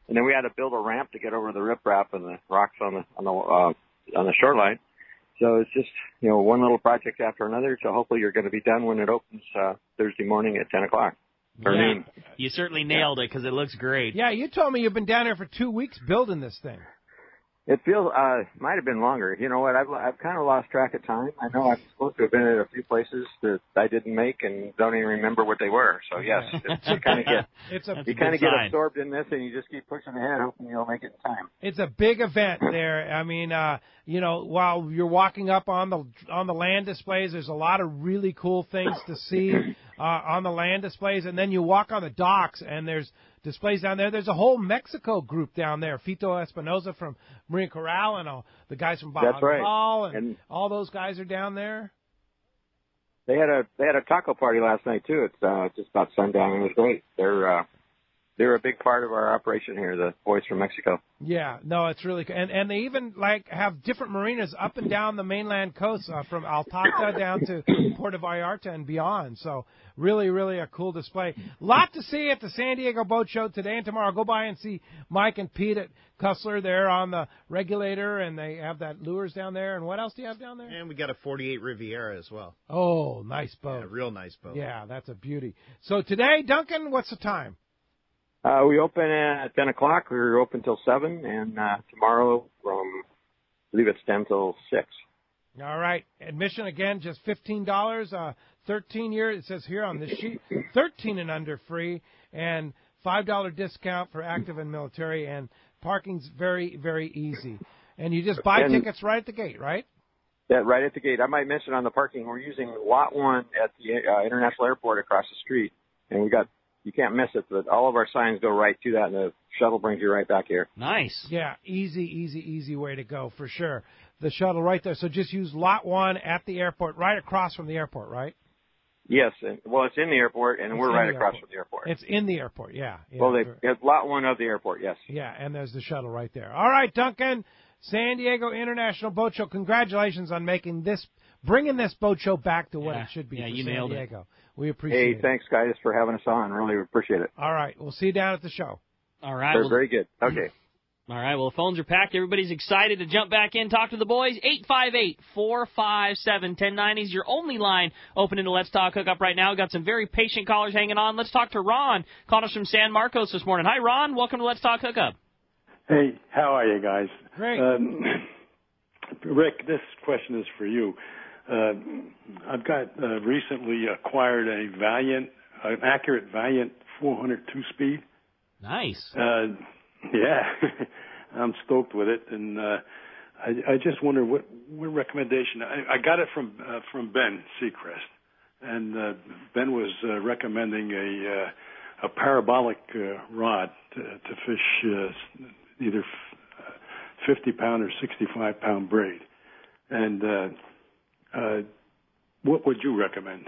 And then we had to build a ramp to get over the riprap and the rocks on the shoreline. So it's just, one little project after another. So hopefully you're going to be done when it opens Thursday morning at 10 o'clock. Noon.
You certainly nailed it because it looks great.
Yeah, you told me you've been down there for 2 weeks building this thing.
It feels might have been longer. You know what? I've kind of lost track of time. I know I'm supposed to have been at a few places that I didn't make and don't even remember what they were. So yes, you kind of get absorbed in this, and you just keep pushing ahead, hoping you'll make it in time.
It's a big event there. I mean, while you're walking up on the land displays, there's a lot of really cool things to see on the land displays, and then you walk on the docks, and there's displays down there. There's a whole Mexico group down there. Fito Espinosa from Marine Corral and all the guys from Baja Ball and all those guys are down there.
They had a taco party last night too. It's just about sundown. It was great. They're a big part of our operation here, the boys from Mexico.
Yeah, no, it's really cool. And they even have different marinas up and down the mainland coast from Altata down to Puerto Vallarta and beyond. So really, really a cool display. Lot to see at the San Diego Boat Show today and tomorrow. Go by and see Mike and Pete at Kusler. They're on the regulator, and they have that lures down there. And what else do you have down there?
And we got a 48 Riviera as well.
Oh, nice boat.
Yeah, real nice boat.
Yeah, that's a beauty. So today, Duncan, what's the time?
We open at 10 o'clock. We're open till 7, and tomorrow from, I believe it's 10 till 6.
All right. Admission, again, just $15. 13 years, it says here on this sheet, 13 and under free, and $5 discount for active and military, and parking's very, very easy. And you just buy tickets right at the gate, right?
Yeah, right at the gate. I might mention on the parking, we're using Lot 1 at the International Airport across the street, and you can't miss it, but all of our signs go right to that, and the shuttle brings you right back here.
Nice.
Yeah, easy way to go, for sure. The shuttle right there. So just use Lot 1 at the airport, right across from the airport, right?
Yes. It's in the airport, and we're right across from the airport.
It's in the airport, yeah.
Well, it's Lot 1 of the airport, yes.
Yeah, and there's the shuttle right there. All right, Duncan, San Diego International Boat Show, congratulations on bringing this boat show back to what it should be for San Diego. We appreciate it.
Hey, thanks, guys, for having us on. Really appreciate it.
All right. We'll see you down at the show.
All right.
Very good. Okay.
All right. Well, the phones are packed. Everybody's excited to jump back in, talk to the boys. 858-457-1090 is your only line open into Let's Talk Hookup right now. We've got some very patient callers hanging on. Let's talk to Ron, calling us from San Marcos this morning. Hi, Ron. Welcome to Let's Talk Hookup.
Hey, how are you guys?
Great.
Rick, this question is for you. I've got recently acquired an accurate Valiant 400 2-speed.
Nice.
Yeah, I'm stoked with it, and I just wonder what recommendation. I got it from Ben Seacrest, and Ben was recommending a parabolic rod to fish either 50-pound or 65-pound braid. And what would you recommend?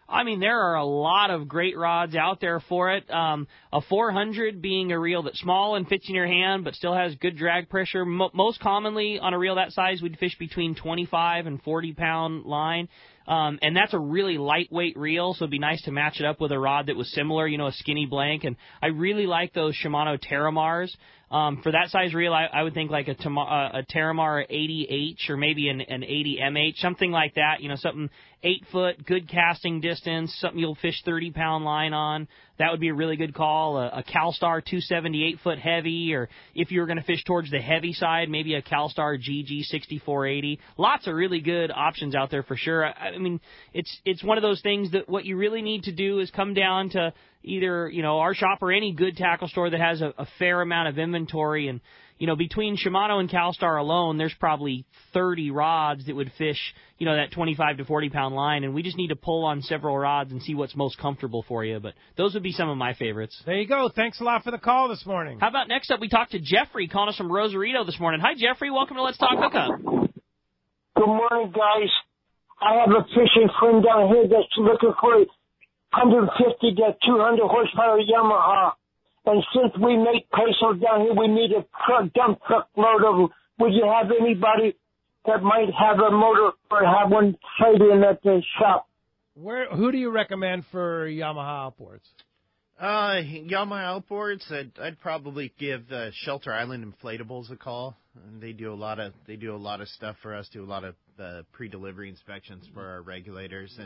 I mean, there are a lot of great rods out there for it. A 400 being a reel that's small and fits in your hand but still has good drag pressure. Most commonly on a reel that size, we'd fish between 25 and 40-pound line. And that's a really lightweight reel, so it'd be nice to match it up with a rod that was similar, a skinny blank. And I really like those Shimano Terramars. For that size reel, I would think like a Terramar 80H or maybe an 80MH, something like that. Something 8-foot, good casting distance, something you'll fish 30-pound line on. That would be a really good call. A CalStar 278-foot heavy, or if you were going to fish towards the heavy side, maybe a CalStar GG 6480. Lots of really good options out there for sure. I mean, it's one of those things that what you really need to do is come down to either, our shop or any good tackle store that has a fair amount of inventory. And, between Shimano and CalStar alone, there's probably 30 rods that would fish, that 25 to 40-pound line. And we just need to pull on several rods and see what's most comfortable for you. But those would be some of my favorites.
There you go. Thanks a lot for the call this morning.
How about next up, we talked to Jeffrey calling us from Rosarito this morning. Hi, Jeffrey. Welcome to Let's Talk Hookup.
Good morning, guys. I have a fishing friend down here that's looking for a 150 to 200 horsepower Yamaha. And since we make pesos down here, we need a dump truck load of them. Would you have anybody that might have a motor or have one trading at the shop?
Who do you recommend for Yamaha outboards?
Yamaha outboards. I'd probably give Shelter Island Inflatables a call. They do a lot of stuff for us. Do a lot of pre-delivery inspections for our regulators,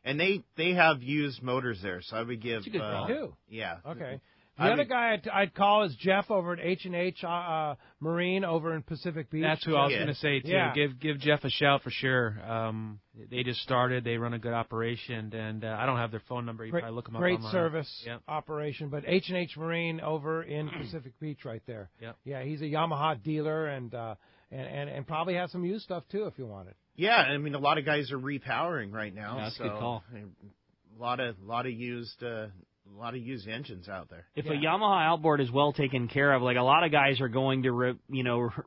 and they have used motors there. So I would give.
That's a good call too.
Yeah.
Okay. The other guy I'd call is Jeff over at H&H Marine over in Pacific Beach.
That's who I was going to say, too.
Yeah.
Give Jeff a shout for sure. They just started. They run a good operation, and I don't have their phone number. You probably look them up online.
Great service operation, but H&H Marine over in Pacific Beach right there.
Yep.
Yeah, he's a Yamaha dealer and probably has some used stuff, too, if you want it.
Yeah, I mean, a lot of guys are repowering right now.
Yeah, that's a good call.
A lot of used engines out there.
If a Yamaha outboard is well taken care of, like a lot of guys are going to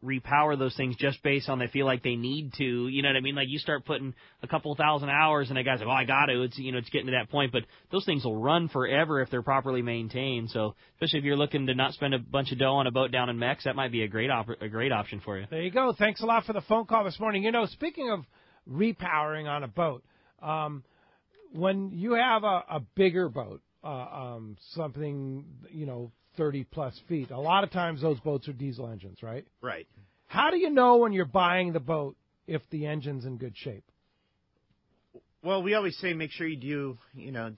repower those things just based on they feel like they need to. You know what I mean? Like you start putting a couple thousand hours, and a guy's like, "Oh, I got to." It's it's getting to that point, but those things will run forever if they're properly maintained. So especially if you're looking to not spend a bunch of dough on a boat down in Mex, that might be a great option for you.
There you go. Thanks a lot for the phone call this morning. Speaking of repowering on a boat, when you have a bigger boat. Something, 30-plus feet. A lot of times those boats are diesel engines, right?
Right.
How do you know when you're buying the boat if the engine's in good shape?
Well, we always say make sure you do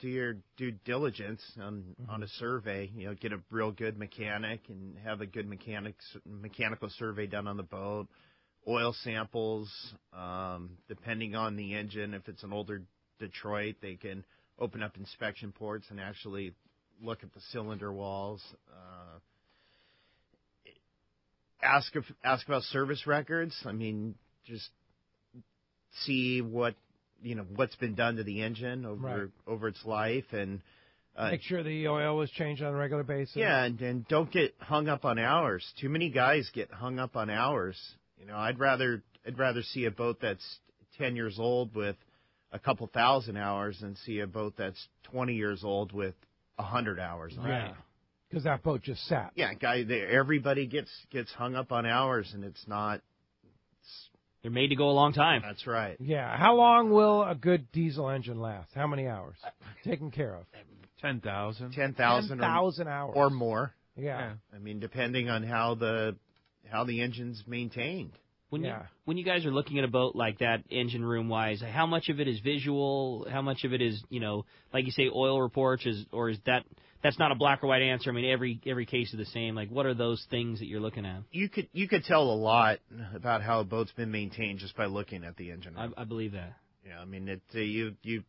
your due diligence on a survey. Get a real good mechanic and have a good mechanical survey done on the boat. Oil samples, depending on the engine. If it's an older Detroit, they can open up inspection ports and actually look at the cylinder walls. Ask about service records. I mean, just see what's been done to the engine over its life, and
make sure the oil was changed on a regular basis.
Yeah, and don't get hung up on hours. Too many guys get hung up on hours. I'd rather see a boat that's 10 years old with a couple thousand hours and see a boat that's 20 years old with 100 hours.
Right. Because that boat just sat.
Yeah, everybody gets hung up on hours, and it's not.
They're made to go a long time.
That's right.
Yeah. How long will a good diesel engine last? How many hours? Taken care of.
10,000.
10,000
hours
or more.
Yeah.
I mean, depending on how the engine's maintained.
When you guys are looking at a boat like that, engine room wise, how much of it is visual? How much of it is, like you say, oil reports, or is that's not a black or white answer? I mean, every case is the same. Like, what are those things that you're looking at?
You could tell a lot about how a boat's been maintained just by looking at the engine room.
I believe that.
Yeah, I mean, you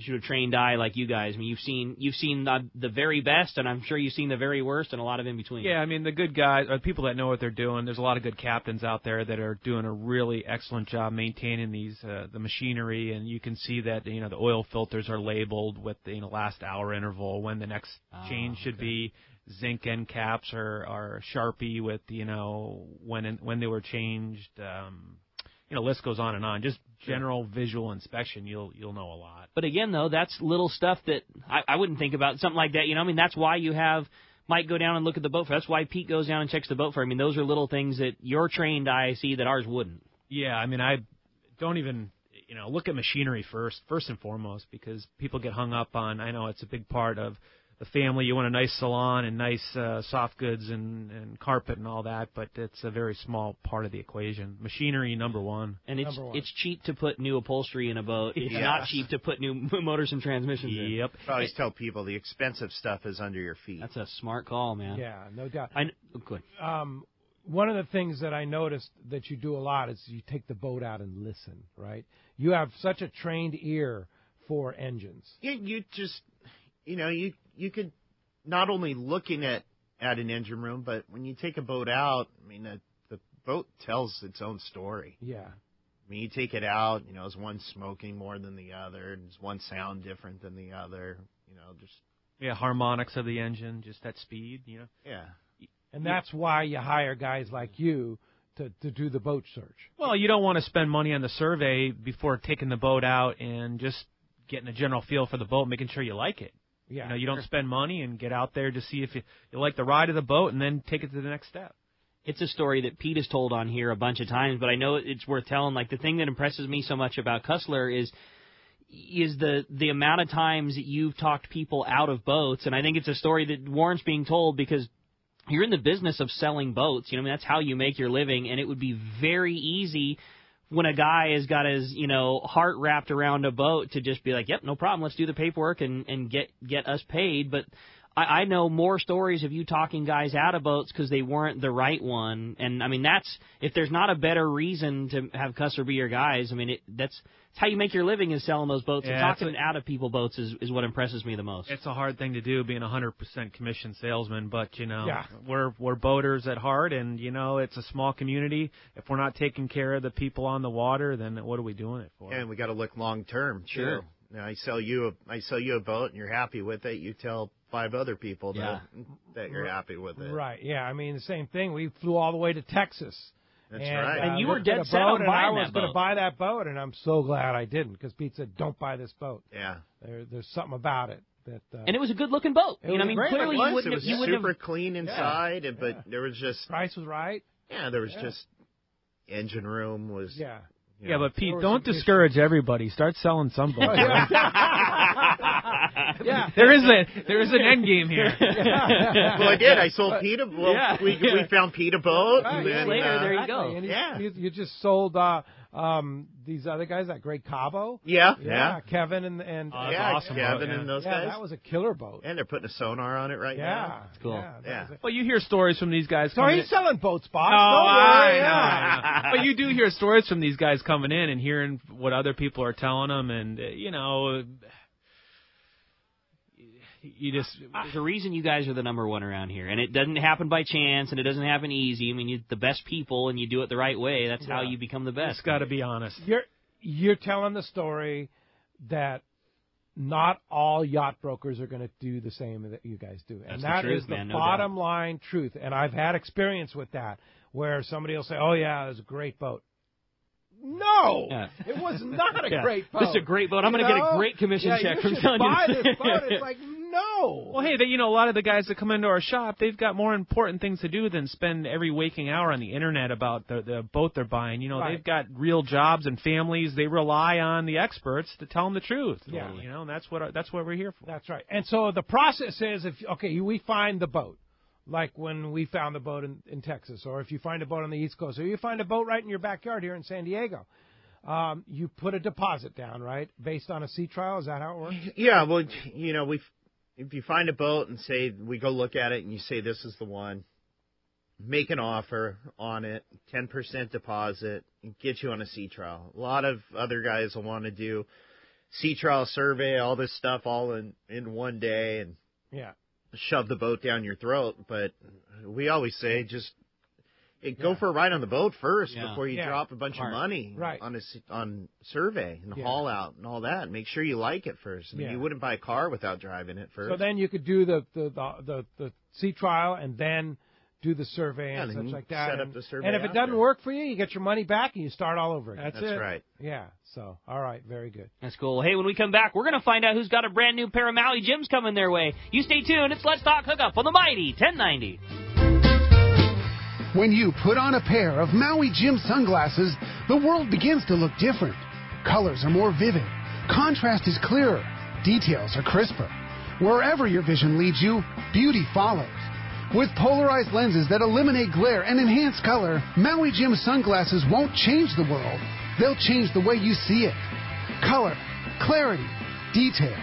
should have trained eye like you guys. I mean, you've seen the very best, and I'm sure you've seen the very worst, and a lot of in between.
Yeah, I mean, the good guys, people that know what they're doing. There's a lot of good captains out there that are doing a really excellent job maintaining the machinery, and you can see that the oil filters are labeled with the last hour interval when the next change should be. Zinc end caps are Sharpie with when they were changed. List goes on and on. Just general visual inspection, you'll know a lot.
But again, though, that's little stuff that I wouldn't think about. Something like that, I mean, that's why you have Mike go down and look at the boat. That's why Pete goes down and checks the boat for. I mean, those are little things that your trained eye see that ours wouldn't.
Yeah, I mean, I don't even look at machinery first and foremost, because people get hung up on. I know it's a big part of the family. You want a nice salon and nice soft goods and carpet and all that, but it's a very small part of the equation. Machinery, number one.
And it's cheap to put new upholstery in a boat. It's not cheap to put new motors and transmissions in.
Yep. I always tell people the expensive stuff is under your feet.
That's a smart call, man.
Yeah, no doubt.
Good.
One of the things that I noticed that you do a lot is you take the boat out and listen, right? You have such a trained ear for engines.
You just, you could not only looking at an engine room, but when you take a boat out, I mean, the boat tells its own story.
Yeah.
I mean, you take it out, is one smoking more than the other? Is one sound different than the other?
Harmonics of the engine, just that speed,
Yeah.
And that's why you hire guys like you to do the boat search.
Well, you don't want to spend money on the survey before taking the boat out and just getting a general feel for the boat, making sure you like it.
Yeah,
you don't spend money and get out there to see if you like the ride of the boat and then take it to the next step.
It's a story that Pete has told on here a bunch of times, but I know it's worth telling. Like, the thing that impresses me so much about Kusler is the amount of times that you've talked people out of boats, and I think it's a story that warrants being told because you're in the business of selling boats. I mean, that's how you make your living, and it would be very easy when a guy has got his, heart wrapped around a boat to just be like, yep, no problem, let's do the paperwork and get us paid. But I know more stories of you talking guys out of boats because they weren't the right one. And, I mean, if there's not a better reason to have Kusler be your guys, I mean, that's how you make your living is selling those boats. And talking out of people boats is what impresses me the most.
It's a hard thing to do, being a 100% commission salesman, but, we're boaters at heart, and, it's a small community. If we're not taking care of the people on the water, then what are we doing it for?
And we got to look long term.
Sure.
Now, I sell you a boat, and you're happy with it. You tell 5 other people that you're happy with it.
Right. Yeah. I mean, the same thing. We flew all the way to Texas.
That's right.
And you were dead set on buying that boat.
I was going to buy that boat, and I'm so glad I didn't, because Pete said, "Don't buy this boat."
Yeah.
There's something about it that.
And it was a good-looking boat.
I mean,
clearly
it
you wouldn't.
It was
you
super clean inside, but there was just
price was right.
Yeah, there was just engine room was.
Yeah.
Yeah, but Pete, don't discourage everybody. Start selling some boats.
Yeah,
there is an end game here.
Well, I did. I sold Pete a boat. We found Pete a boat.
Right.
And then,
later, there you go.
And you just sold these other guys, that Greg Cabo.
Yeah.
Kevin and
awesome
Kevin
boat,
and those
yeah,
guys.
that was a killer boat.
And they're putting a sonar on it right now.
It's cool.
Yeah.
Well, you hear stories from these guys.
So he's selling boats, Bob.
I know. But you do hear stories from these guys coming in and hearing what other people are telling them, and
there's a reason you guys are the number one around here, and it doesn't happen by chance, and it doesn't happen easy. I mean, you're the best people, and you do it the right way. That's how you become the best.
It's got to be honest.
You're telling the story that not all yacht brokers are going to do the same that you guys do, and that is the bottom line truth. And I've had experience with that, where somebody will say, "Oh yeah, it was a great boat." No, it was not a great boat.
This is a great boat. I'm going to get a great commission check from telling you.
Buy this boat. It's like, no.
Well, hey, a lot of the guys that come into our shop, they've got more important things to do than spend every waking hour on the internet about the boat they're buying. They've got real jobs and families. They rely on the experts to tell them the truth.
Yeah.
And that's what we're here for.
That's right. And so the process is, we find the boat. Like when we found the boat in Texas, or if you find a boat on the East Coast, or you find a boat right in your backyard here in San Diego, you put a deposit down, right, based on a sea trial. Is that how it works?
Yeah, well, if you find a boat and say we go look at it and you say this is the one, make an offer on it, 10% deposit, and get you on a sea trial. A lot of other guys will want to do sea trial survey, all this stuff all in one day and shove the boat down your throat. But we always say just go for a ride on the boat first before you drop a bunch of money on survey and haul out and all that. Make sure you like it first. I mean, you wouldn't buy a car without driving it first.
So then you could do the sea trial and then do the survey and such like that.
Set up the survey
and if it doesn't work for you, you get your money back and you start all over again.
That's right.
Yeah. So, all right. Very good.
That's cool. Hey, when we come back, we're going to find out who's got a brand new pair of Maui gyms coming their way. You stay tuned. It's Let's Talk Hookup on the Mighty 1090.
When you put on a pair of Maui Gym sunglasses, the world begins to look different. Colors are more vivid. Contrast is clearer. Details are crisper. Wherever your vision leads you, beauty follows. With polarized lenses that eliminate glare and enhance color, Maui Gym sunglasses won't change the world. They'll change the way you see it. Color, clarity, detail.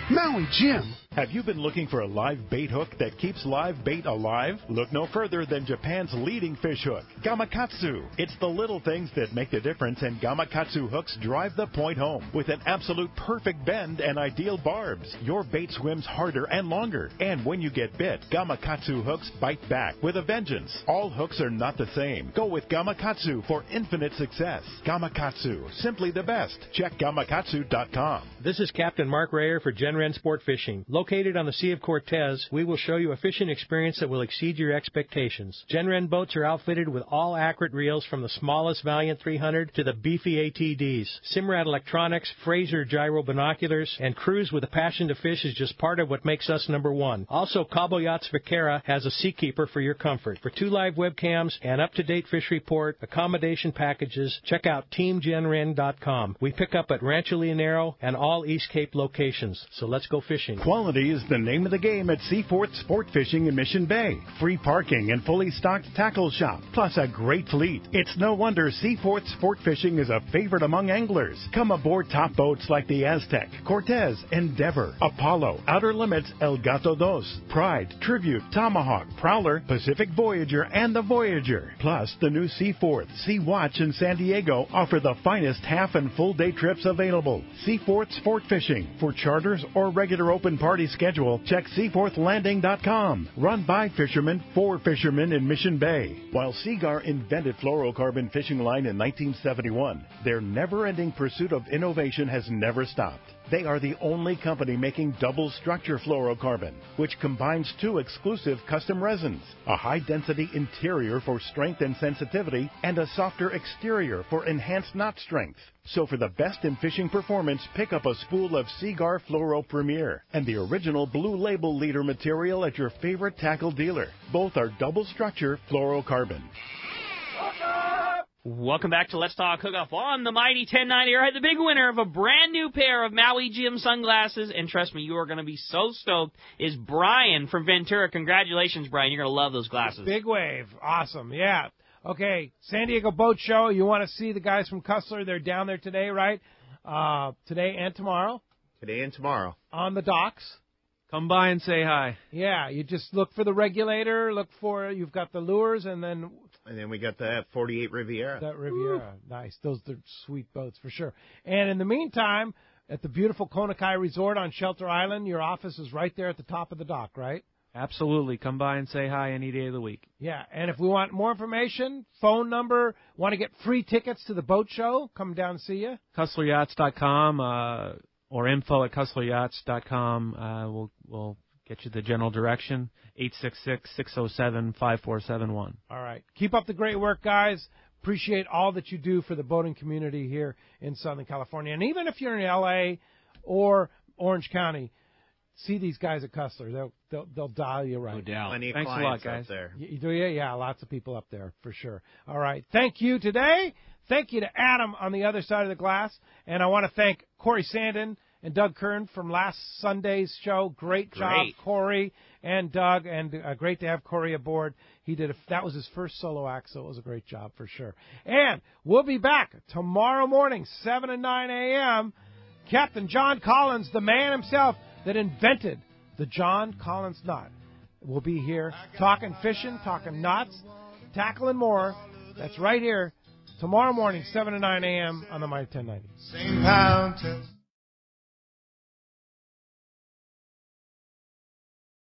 Maui Gym.
Have you been looking for a live bait hook that keeps live bait alive? Look no further than Japan's leading fish hook, Gamakatsu. It's the little things that make the difference, and Gamakatsu hooks drive the point home. With an absolute perfect bend and ideal barbs, your bait swims harder and longer. And when you get bit, Gamakatsu hooks bite back with a vengeance. All hooks are not the same. Go with Gamakatsu for infinite success. Gamakatsu, simply the best. Check Gamakatsu.com.
This is Captain Mark Rayer for Genren Sport Fishing. Located on the Sea of Cortez, we will show you a fishing experience that will exceed your expectations. Genren boats are outfitted with all accurate reels from the smallest Valiant 300 to the beefy ATDs. Simrad electronics, Fraser gyro binoculars, and crews with a passion to fish is just part of what makes us number one. Also, Cabo Yachts Vaquera has a Seakeeper for your comfort. For 2 live webcams and up-to-date fish report, accommodation packages, check out TeamGenren.com. We pick up at Rancho Leonero and all East Cape locations. So let's go fishing.
Quality is the name of the game at Seaforth Sport Fishing in Mission Bay. Free parking and fully stocked tackle shop, plus a great fleet. It's no wonder Seaforth Sport Fishing is a favorite among anglers. Come aboard top boats like the Aztec, Cortez, Endeavor, Apollo, Outer Limits, El Gato Dos, Pride, Tribute, Tomahawk, Prowler, Pacific Voyager, and the Voyager. Plus, the new Seaforth, Sea Watch, and San Diego offer the finest half and full day trips available. Seaforth Sport Fishing. For charters or regular open party schedule, check seaforthlanding.com. Run by fishermen for fishermen in Mission Bay. While Seagar invented fluorocarbon fishing line in 1971, their never-ending pursuit of innovation has never stopped. They are the only company making double-structure fluorocarbon, which combines 2 exclusive custom resins, a high-density interior for strength and sensitivity, and a softer exterior for enhanced knot strength. So for the best in fishing performance, pick up a spool of Seagar Fluoro Premier and the original Blue Label leader material at your favorite tackle dealer. Both are double-structure fluorocarbon.
Welcome back to Let's Talk Hookup on the Mighty 1090. All right, the big winner of a brand new pair of Maui Gym sunglasses, and trust me, you are going to be so stoked, is Brian from Ventura. Congratulations, Brian. You're going to love those glasses.
Big wave. Awesome. Yeah. Okay, San Diego Boat Show. You want to see the guys from Kusler? They're down there today, right? Today and tomorrow.
Today and tomorrow.
On the docks.
Come by and say hi.
Yeah, you just look for the regulator, you've got the lures, and then
we got the 48 Riviera.
That Riviera. Woo. Nice. Those are sweet boats for sure. And in the meantime, at the beautiful Konakai Resort on Shelter Island, your office is right there at the top of the dock, right?
Absolutely. Come by and say hi any day of the week.
Yeah, and if we want more information, phone number, want to get free tickets to the boat show, come down and see you.
KuslerYachts.com or info@KuslerYachts.com. We'll get you the general direction, 866-607-5471.
All right. Keep up the great work, guys. Appreciate all that you do for the boating community here in Southern California. And even if you're in L.A. or Orange County, see these guys at Kusler. They'll dial you right.
No doubt.
Plenty of
Thanks
clients
a lot, guys.
up there.
You do you? Yeah, lots of people up there for sure. All right. Thank you today. Thank you to Adam on the other side of the glass. And I want to thank Corey Sandin and Doug Kern from last Sunday's show. Great job, Corey and Doug, and great to have Corey aboard. That was his first solo act, so it was a great job for sure. And we'll be back tomorrow morning, 7 and 9 a.m. Captain John Collins, the man himself that invented the John Collins knot. We'll be here talking fishing, talking knots, tackle, and more. That's right here tomorrow morning, 7 to 9 a.m. on the Mighty 1090.
Same pound.